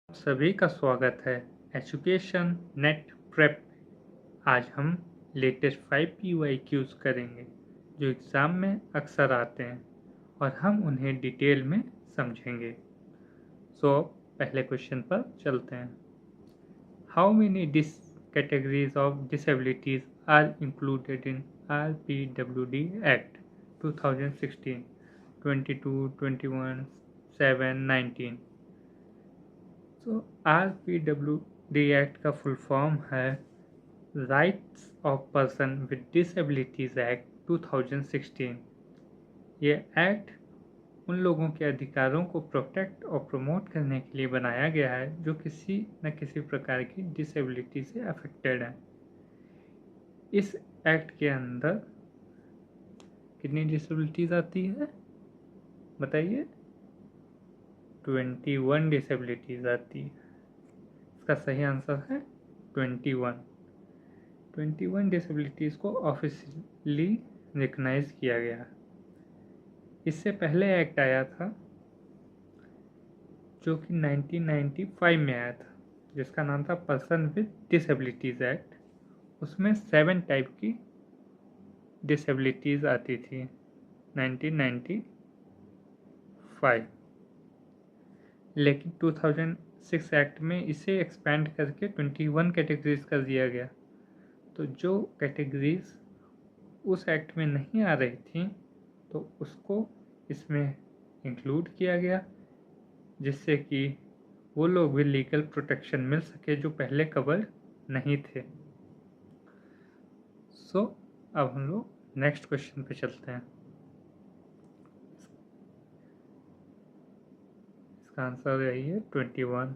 सभी का स्वागत है एजुकेशन नेट प्रेप। आज हम लेटेस्ट 5 PYQs करेंगे जो एग्ज़ाम में अक्सर आते हैं और हम उन्हें डिटेल में समझेंगे। पहले क्वेश्चन पर चलते हैं। How many categories of disabilities are included in RPWD act 2016, 22, 21, 7, 19। RPWD act का फुल फॉर्म है rights of person with disabilities act 2016। ये एक्ट उन लोगों के अधिकारों को प्रोटेक्ट और प्रमोट करने के लिए बनाया गया है जो किसी न किसी प्रकार की डिसेबिलिटी से अफेक्टेड है। इस एक्ट के अंदर कितनी डिसेबिलिटीज आती है बताइए? 21 डिसेबिलिटीज आती है। इसका सही आंसर है 21। 21 डिसेबिलिटीज़ को ऑफिशियली रिकग्नाइज किया गया। इससे पहले एक्ट आया था जो कि 1995 में आया था, जिसका नाम था पर्सन विद डिसेबिलिटीज़ एक्ट। उसमें 7 टाइप की डिसेबिलिटीज़ आती थी 1995। लेकिन 2006 एक्ट में इसे एक्सपेंड करके 21 कैटेगरीज कर दिया गया। तो जो कैटेगरीज उस एक्ट में नहीं आ रही थी तो उसको इसमें इंक्लूड किया गया, जिससे कि वो लोग भी लीगल प्रोटेक्शन मिल सके जो पहले कवर नहीं थे। अब हम लोग नेक्स्ट क्वेश्चन पे चलते हैं। इसका आंसर यही है 21।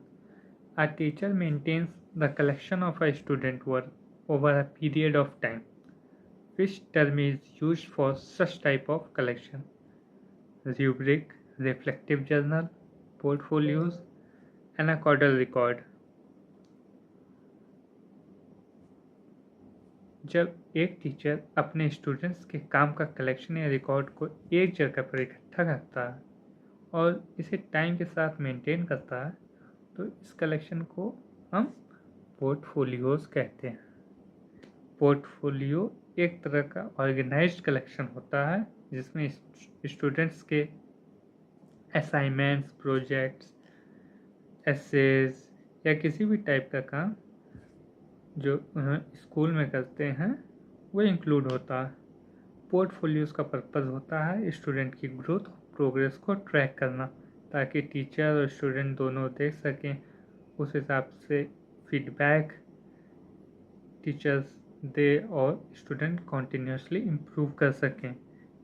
A teacher maintains the collection of a student work over a period of time. Which term is used for such type of collection? Rubric, reflective journal, portfolios, anecdotal record। जब एक teacher अपने students के काम का collection या record को एक जगह पर इकट्ठा करता है और इसे टाइम के साथ मेंटेन करता है तो इस कलेक्शन को हम पोर्टफोलियोज कहते हैं। पोर्टफोलियो एक तरह का ऑर्गेनाइज्ड कलेक्शन होता है जिसमें स्टूडेंट्स के असाइनमेंट्स, प्रोजेक्ट्स, एसेज या किसी भी टाइप का काम जो स्कूल में करते हैं वो इंक्लूड होता है। पोर्टफोलियोज का पर्पज़ होता है स्टूडेंट की ग्रोथ प्रोग्रेस को ट्रैक करना, ताकि टीचर और स्टूडेंट दोनों देख सकें, उस हिसाब से फीडबैक टीचर्स दे और स्टूडेंट कॉन्टीन्यूसली इम्प्रूव कर सकें।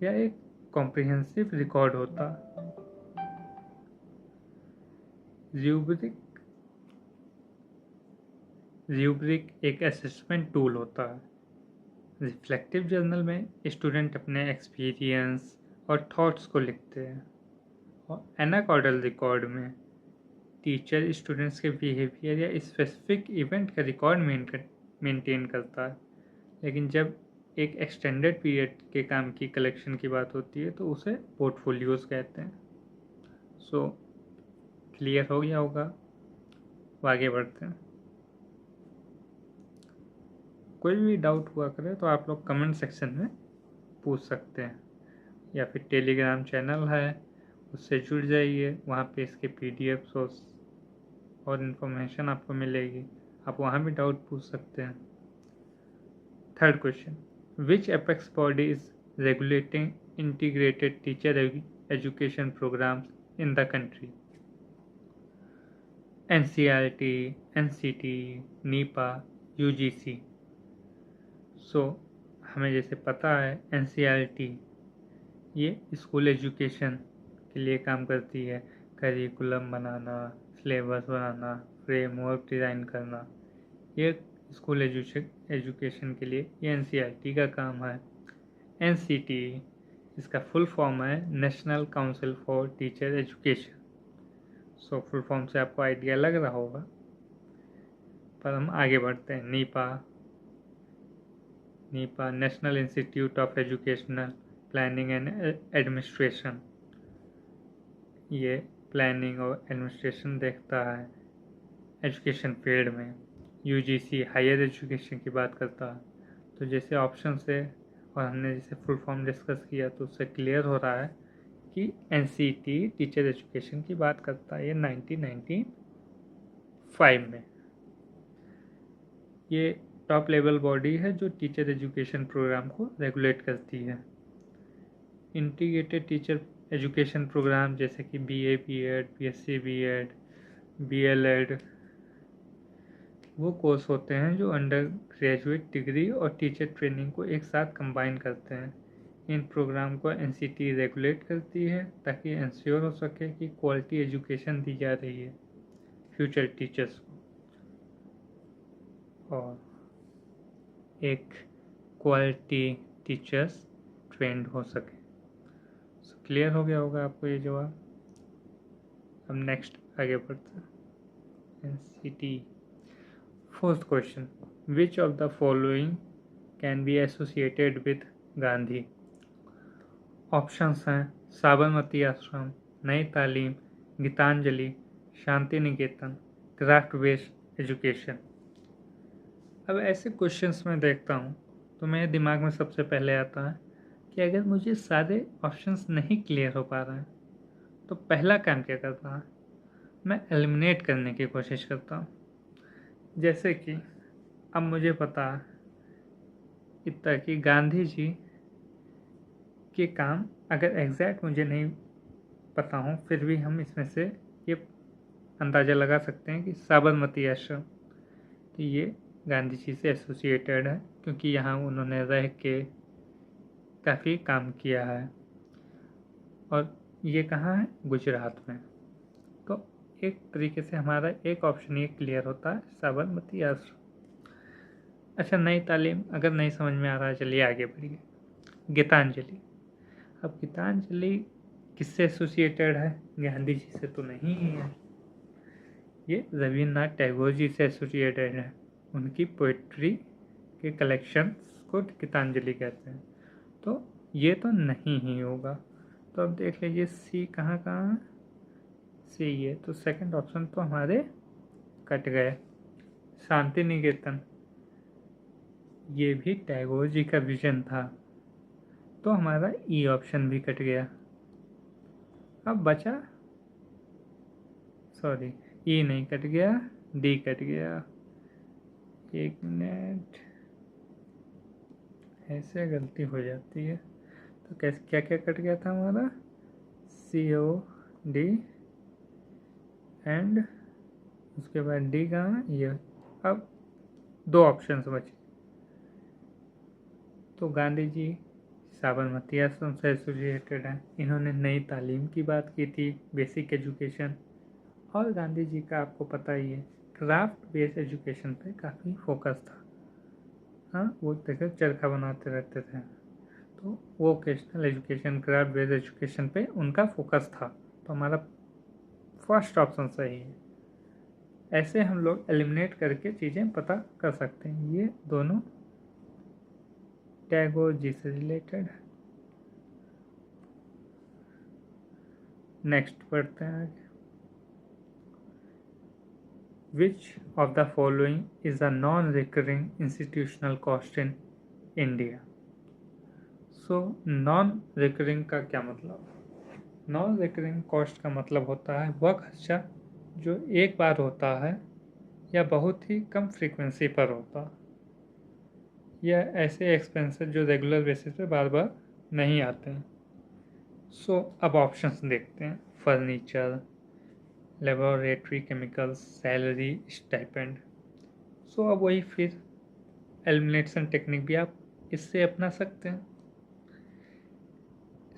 यह एक कॉम्प्रिहेंसिव रिकॉर्ड होता है। रूब्रिक एक असेसमेंट टूल होता है। रिफ्लेक्टिव जर्नल में स्टूडेंट अपने एक्सपीरियंस और थॉट्स को लिखते हैं और एनाकॉर्डल रिकॉर्ड में टीचर स्टूडेंट्स के बिहेवियर या स्पेसिफिक इवेंट का रिकॉर्ड मेंटेन करता है। लेकिन जब एक एक्सटेंडेड पीरियड के काम की कलेक्शन की बात होती है तो उसे पोर्टफोलियोज कहते हैं। क्लियर हो गया होगा? आगे बढ़ते हैं। कोई भी डाउट हुआ करे तो आप लोग कमेंट सेक्शन में पूछ सकते हैं, या फिर टेलीग्राम चैनल है उससे जुड़ जाइए, वहाँ पे इसके PDFs और इन्फॉर्मेशन आपको मिलेगी, आप वहाँ भी डाउट पूछ सकते हैं। Third question, which apex body is regulating integrated teacher education programmes in the country? NCERT, NCT, NEPA, UGC। हमें जैसे पता है NCERT ये स्कूल एजुकेशन के लिए काम करती है, करिकुलम बनाना, सिलेबस बनाना, फ्रेमवर्क डिज़ाइन करना, ये स्कूल एजुकेशन के लिए ये NCERT का काम है। NCT इसका फुल फॉर्म है national council for teacher education. Full form से आपको आइडिया लग रहा होगा, पर हम आगे बढ़ते हैं। Nipah national institute of educational planning and administration, ये प्लानिंग और एडमिनिस्ट्रेशन देखता है। एजुकेशन फील्ड में। यूजीसी हायर एजुकेशन की बात करता है। तो जैसे ऑप्शन से और हमने जैसे फुल फॉर्म डिस्कस किया तो उससे क्लियर हो रहा है कि एनसीटी टीचर एजुकेशन की बात करता है। ये 1995 में। ये टॉप लेवल बॉडी है जो टीचर एजुकेशन प्रोग्राम को रेगुलेट करती है। इंटीग्रेटेड टीचर एजुकेशन प्रोग्राम जैसे कि BA, BEd, BSc BEd, BElEd वो कोर्स होते हैं जो अंडर ग्रेजुएट डिग्री और टीचर ट्रेनिंग को एक साथ कंबाइन करते हैं। इन प्रोग्राम को एनसीटी रेगुलेट करती है ताकि इंश्योर हो सके कि क्वालिटी एजुकेशन दी जा रही है फ्यूचर टीचर्स को और एक क्वालिटी टीचर्स ट्रेंड हो सके। क्लियर हो गया होगा आपको ये जवाब। अब नेक्स्ट आगे बढ़ते हैं। NCT. Fourth question, which of the following can be associated with Gandhi? Options हैं साबरमती आश्रम, नई तालीम, Geetanjali, Shanti Niketan, craft based education. अब ऐसे क्वेश्चंस में देखता हूँ तो मेरे दिमाग में सबसे पहले आता है कि अगर मुझे सारे ऑप्शंस नहीं क्लियर हो पा रहे हैं तो पहला काम क्या करता है, मैं एलिमिनेट करने की कोशिश करता हूँ। जैसे कि अब मुझे पता इतना कि गांधी जी के काम अगर एग्जैक्ट मुझे नहीं पता हो फिर भी हम इसमें से ये अंदाज़ा लगा सकते हैं कि साबरमती आश्रम तो ये गांधी जी से एसोसिएटेड है क्योंकि यहाँ उन्होंने रह के काफ़ी काम किया है और ये कहाँ है, गुजरात में। तो एक तरीके से हमारा एक ऑप्शन ये क्लियर होता है साबरमती आश्रम। अच्छा, नई तालीम अगर नहीं समझ में आ रहा है चलिए आगे बढ़िए। गीतांजलि। अब गीतांजलि किससे एसोसिएटेड है, गांधी जी से तो नहीं ही है, ये रविन्द्रनाथ टैगोर जी से एसोसिएटेड है। उनकी पोइट्री के कलेक्शंस को गीतांजलि कहते हैं। तो ये तो नहीं ही होगा। तो अब देख लीजिए सी कहाँ कहाँ सी ये, तो सेकंड ऑप्शन तो हमारे कट गए। शांति निकेतन ये भी टैगोर जी का विजन था तो हमारा ई ऑप्शन भी कट गया। अब बचा, सॉरी ई नहीं कट गया, डी कट गया। एक मिनट, ऐसे गलती हो जाती है। तो कैसे क्या क्या कट गया था हमारा, COD एंड उसके बाद डी कहाँ ये। अब दो ऑप्शंस बचे। तो गांधी जी साबरमती आश्रम से एसोसिएटेड हैं। इन्होंने नई तालीम की बात की थी, बेसिक एजुकेशन। और गांधी जी का आपको पता ही है क्राफ्ट बेस्ड एजुकेशन पे काफ़ी फोकस था। हाँ, वो देखो चरखा बनाते रहते थे तो vocational education, craft based education पे उनका फोकस था। तो हमारा फर्स्ट ऑप्शन सही है। ऐसे हम लोग एलिमिनेट करके चीज़ें पता कर सकते हैं। ये दोनों टैगोर जी से रिलेटेड है। नेक्स्ट पढ़ते हैं आगे। Which of the following is a non-recurring institutional cost in India? So non-recurring का क्या मतलब? Non-recurring cost का मतलब होता है वह खर्चा जो एक बार होता है या बहुत ही कम फ्रीक्वेंसी पर होता है, या ऐसे एक्सपेंसेस जो रेगुलर बेसिस पे बार बार नहीं आते हैं। सो अब ऑप्शंस देखते हैं। Furniture, laboratory chemicals, salary, stipend. So अब वही फिर एलिमिनेशन टेक्निक भी आप इससे अपना सकते हैं।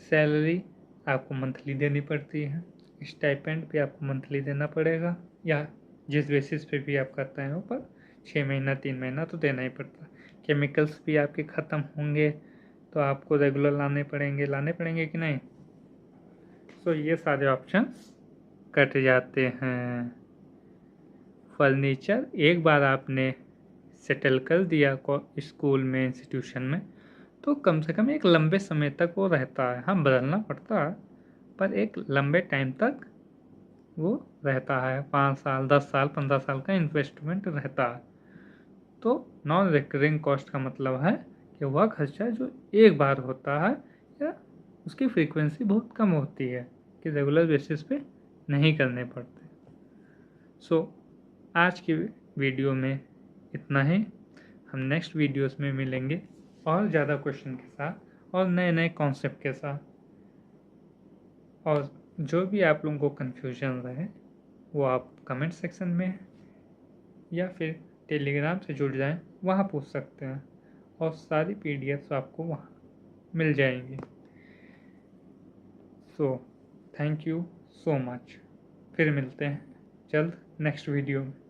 सैलरी आपको मंथली देनी पड़ती है, स्टाइपेंड भी आपको मंथली देना पड़ेगा, या जिस बेसिस पे भी आप करते हैं ऊपर 6 महीना 3 महीना तो देना ही पड़ता है। केमिकल्स भी आपके ख़त्म होंगे तो आपको रेगुलर लाने पड़ेंगे कि नहीं। सो ये सारे ऑप्शंस कट जाते हैं। फर्नीचर एक बार आपने सेटल कर दिया स्कूल में, इंस्टीट्यूशन में, तो कम से कम एक लंबे समय तक वो रहता है। हाँ, बदलना पड़ता है पर एक लंबे टाइम तक वो रहता है, 5 साल, 10 साल, 15 साल का इन्वेस्टमेंट रहता है। तो नॉन रिकरिंग कॉस्ट का मतलब है कि वह खर्चा जो एक बार होता है या उसकी फ्रीक्वेंसी बहुत कम होती है कि रेगुलर बेसिस पे नहीं करने पड़ते। सो आज की वीडियो में इतना ही। हम नेक्स्ट वीडियोस में मिलेंगे और ज़्यादा क्वेश्चन के साथ और नए नए कॉन्सेप्ट के साथ। और जो भी आप लोगों को कन्फ्यूजन रहे वो आप कमेंट सेक्शन में या फिर टेलीग्राम से जुड़ जाएं, वहाँ पूछ सकते हैं और सारी पीडीएफ्स आपको वहाँ मिल जाएंगी। So thank you so much. फिर मिलते हैं जल्द नेक्स्ट वीडियो में।